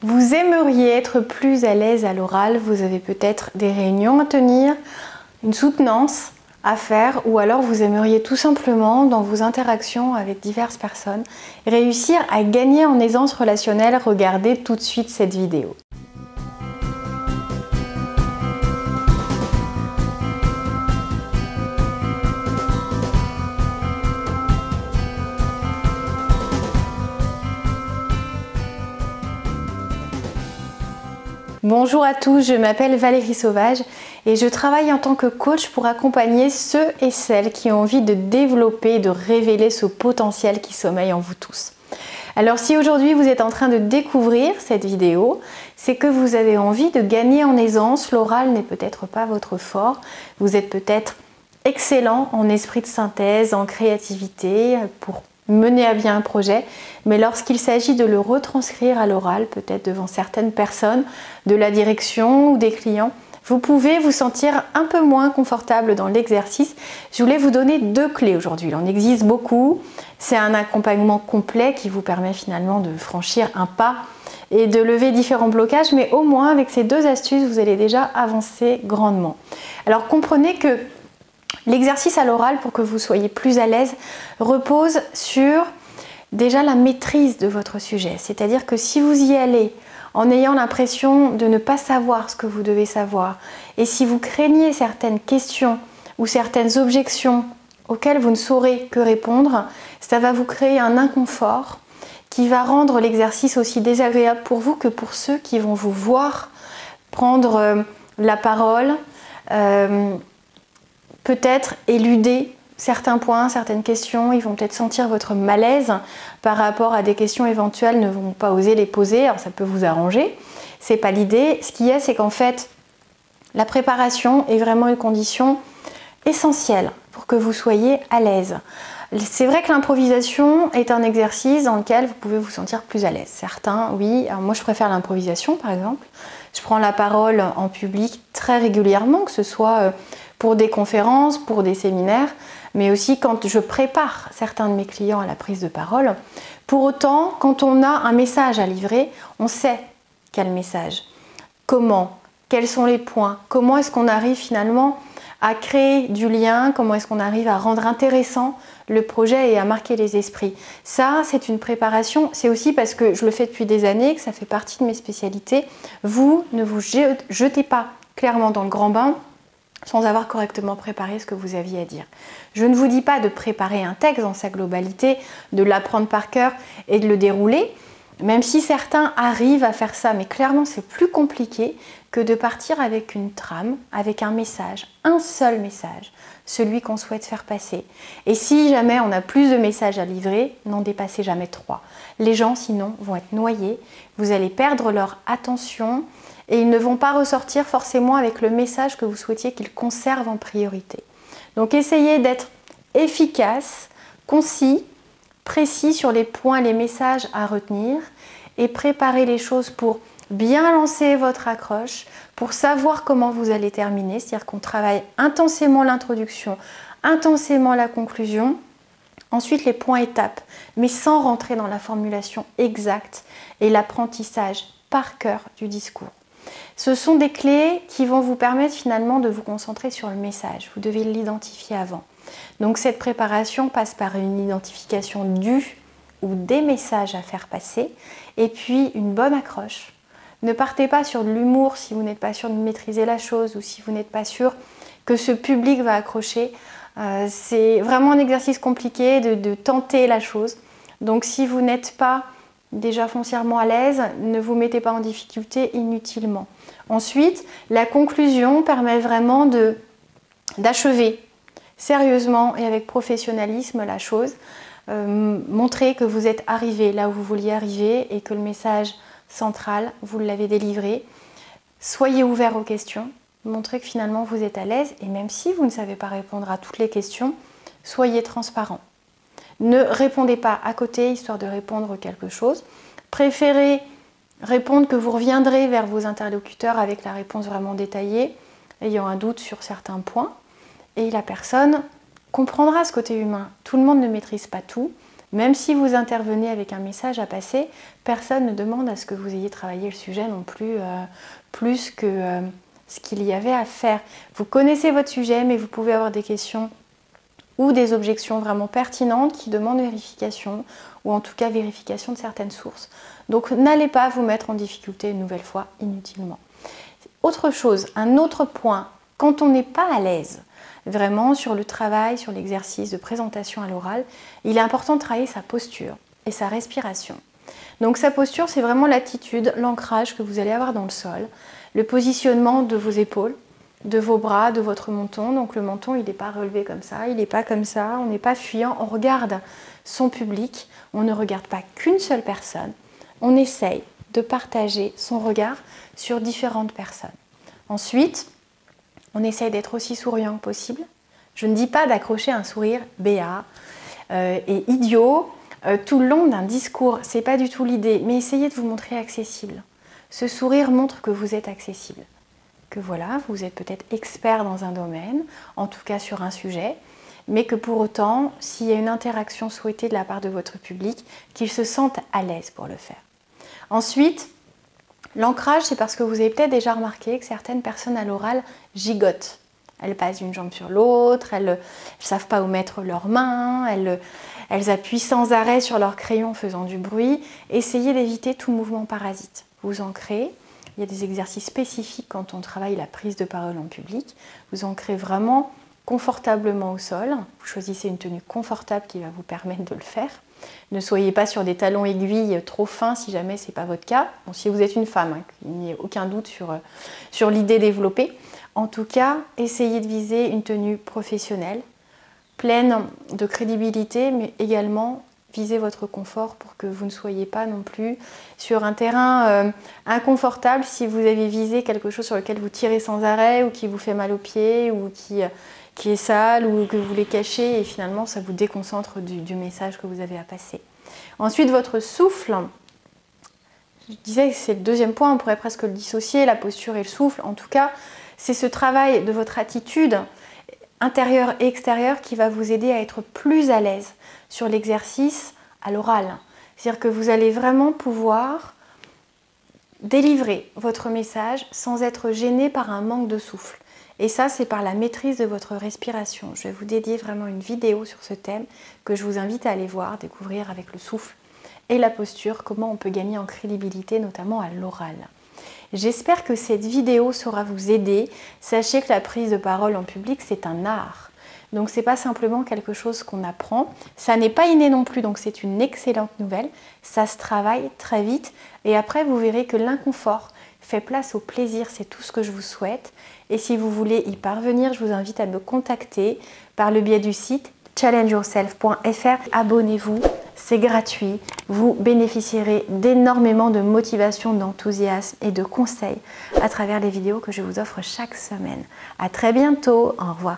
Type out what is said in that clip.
Vous aimeriez être plus à l'aise à l'oral, vous avez peut-être des réunions à tenir, une soutenance à faire, ou alors vous aimeriez tout simplement, dans vos interactions avec diverses personnes, réussir à gagner en aisance relationnelle. Regardez tout de suite cette vidéo. Bonjour à tous, je m'appelle Valérie Sauvage et je travaille en tant que coach pour accompagner ceux et celles qui ont envie de développer et de révéler ce potentiel qui sommeille en vous tous. Alors si aujourd'hui vous êtes en train de découvrir cette vidéo, c'est que vous avez envie de gagner en aisance. L'oral n'est peut-être pas votre fort, vous êtes peut-être excellent en esprit de synthèse, en créativité pour mener à bien un projet, mais lorsqu'il s'agit de le retranscrire à l'oral, peut-être devant certaines personnes, de la direction ou des clients, vous pouvez vous sentir un peu moins confortable dans l'exercice. Je voulais vous donner 2 clés aujourd'hui. Il en existe beaucoup. C'est un accompagnement complet qui vous permet finalement de franchir un pas et de lever différents blocages, mais au moins avec ces 2 astuces, vous allez déjà avancer grandement. Alors comprenez que l'exercice à l'oral, pour que vous soyez plus à l'aise, repose sur déjà la maîtrise de votre sujet. C'est-à-dire que si vous y allez en ayant l'impression de ne pas savoir ce que vous devez savoir, et si vous craignez certaines questions ou certaines objections auxquelles vous ne saurez que répondre, ça va vous créer un inconfort qui va rendre l'exercice aussi désagréable pour vous que pour ceux qui vont vous voir prendre la parole, peut-être éluder certains points, certaines questions. Ils vont peut-être sentir votre malaise par rapport à des questions éventuelles, ne vont pas oser les poser. Alors ça peut vous arranger, c'est pas l'idée. Ce qui est, c'est qu'en fait, la préparation est vraiment une condition essentielle pour que vous soyez à l'aise. C'est vrai que l'improvisation est un exercice dans lequel vous pouvez vous sentir plus à l'aise. Certains, oui. Alors moi, je préfère l'improvisation, par exemple. Je prends la parole en public très régulièrement, que ce soit pour des conférences, pour des séminaires, mais aussi quand je prépare certains de mes clients à la prise de parole. Pour autant, quand on a un message à livrer, on sait quel message, comment, quels sont les points, comment est-ce qu'on arrive finalement à créer du lien, comment est-ce qu'on arrive à rendre intéressant le projet et à marquer les esprits. Ça, c'est une préparation. C'est aussi parce que je le fais depuis des années, que ça fait partie de mes spécialités. Vous ne vous jetez pas clairement dans le grand bain sans avoir correctement préparé ce que vous aviez à dire. Je ne vous dis pas de préparer un texte dans sa globalité, de l'apprendre par cœur et de le dérouler, même si certains arrivent à faire ça, mais clairement c'est plus compliqué que de partir avec une trame, avec un message, un seul message, celui qu'on souhaite faire passer. Et si jamais on a plus de messages à livrer, n'en dépassez jamais 3. Les gens sinon vont être noyés, vous allez perdre leur attention, et ils ne vont pas ressortir forcément avec le message que vous souhaitiez qu'ils conservent en priorité. Donc essayez d'être efficace, concis, précis sur les points, les messages à retenir et préparez les choses pour bien lancer votre accroche, pour savoir comment vous allez terminer. C'est-à-dire qu'on travaille intensément l'introduction, intensément la conclusion, ensuite les points étapes, mais sans rentrer dans la formulation exacte et l'apprentissage par cœur du discours. Ce sont des clés qui vont vous permettre finalement de vous concentrer sur le message. Vous devez l'identifier avant. Donc cette préparation passe par une identification du ou des messages à faire passer et puis une bonne accroche. Ne partez pas sur de l'humour si vous n'êtes pas sûr de maîtriser la chose ou si vous n'êtes pas sûr que ce public va accrocher. C'est vraiment un exercice compliqué de tenter la chose. Donc si vous n'êtes pas déjà foncièrement à l'aise, ne vous mettez pas en difficulté inutilement. Ensuite, la conclusion permet vraiment d'achever sérieusement et avec professionnalisme la chose. Montrer que vous êtes arrivé là où vous vouliez arriver et que le message central, vous l'avez délivré. Soyez ouvert aux questions, montrez que finalement vous êtes à l'aise et même si vous ne savez pas répondre à toutes les questions, soyez transparent. Ne répondez pas à côté histoire de répondre quelque chose. Préférez répondre que vous reviendrez vers vos interlocuteurs avec la réponse vraiment détaillée, ayant un doute sur certains points. Et la personne comprendra ce côté humain. Tout le monde ne maîtrise pas tout. Même si vous intervenez avec un message à passer, personne ne demande à ce que vous ayez travaillé le sujet non plus plus que ce qu'il y avait à faire. Vous connaissez votre sujet, mais vous pouvez avoir des questions ou des objections vraiment pertinentes qui demandent vérification, ou en tout cas vérification de certaines sources. Donc n'allez pas vous mettre en difficulté une nouvelle fois inutilement. Autre chose, un autre point, quand on n'est pas à l'aise vraiment sur le travail, sur l'exercice de présentation à l'oral, il est important de travailler sa posture et sa respiration. Donc sa posture, c'est vraiment l'attitude, l'ancrage que vous allez avoir dans le sol, le positionnement de vos épaules, de vos bras, de votre menton. Donc le menton, il n'est pas relevé comme ça, il n'est pas comme ça, on n'est pas fuyant, on regarde son public, on ne regarde pas qu'une seule personne, on essaye de partager son regard sur différentes personnes. Ensuite, on essaye d'être aussi souriant que possible. Je ne dis pas d'accrocher un sourire béat et idiot tout le long d'un discours, c'est pas du tout l'idée, mais essayez de vous montrer accessible. Ce sourire montre que vous êtes accessible, que voilà, vous êtes peut-être expert dans un domaine, en tout cas sur un sujet, mais que pour autant, s'il y a une interaction souhaitée de la part de votre public, qu'ils se sentent à l'aise pour le faire. Ensuite, l'ancrage, c'est parce que vous avez peut-être déjà remarqué que certaines personnes à l'oral gigotent. Elles passent d'une jambe sur l'autre, elles ne savent pas où mettre leurs mains, elles appuient sans arrêt sur leur crayon en faisant du bruit. Essayez d'éviter tout mouvement parasite. Vous ancrez. Il y a des exercices spécifiques quand on travaille la prise de parole en public. Vous ancrez vraiment confortablement au sol. Vous choisissez une tenue confortable qui va vous permettre de le faire. Ne soyez pas sur des talons aiguilles trop fins si jamais ce n'est pas votre cas. Bon, si vous êtes une femme, hein, il n'y a aucun doute sur l'idée développée. En tout cas, essayez de viser une tenue professionnelle, pleine de crédibilité, mais également visez votre confort pour que vous ne soyez pas non plus sur un terrain inconfortable si vous avez visé quelque chose sur lequel vous tirez sans arrêt ou qui vous fait mal aux pieds ou qui est sale ou que vous voulez cacher et finalement ça vous déconcentre du message que vous avez à passer. Ensuite, votre souffle. Je disais que c'est le deuxième point, on pourrait presque le dissocier, la posture et le souffle. En tout cas, c'est ce travail de votre attitude intérieure et extérieure qui va vous aider à être plus à l'aise sur l'exercice à l'oral. C'est-à-dire que vous allez vraiment pouvoir délivrer votre message sans être gêné par un manque de souffle. Et ça, c'est par la maîtrise de votre respiration. Je vais vous dédier vraiment une vidéo sur ce thème que je vous invite à aller voir, découvrir avec le souffle et la posture, comment on peut gagner en crédibilité, notamment à l'oral. J'espère que cette vidéo saura vous aider. Sachez que la prise de parole en public, c'est un art. Donc ce n'est pas simplement quelque chose qu'on apprend. Ça n'est pas inné non plus, donc c'est une excellente nouvelle. Ça se travaille très vite. Et après, vous verrez que l'inconfort fait place au plaisir. C'est tout ce que je vous souhaite. Et si vous voulez y parvenir, je vous invite à me contacter par le biais du site challengeyourself.fr. Abonnez-vous, c'est gratuit. Vous bénéficierez d'énormément de motivation, d'enthousiasme et de conseils à travers les vidéos que je vous offre chaque semaine. À très bientôt, au revoir.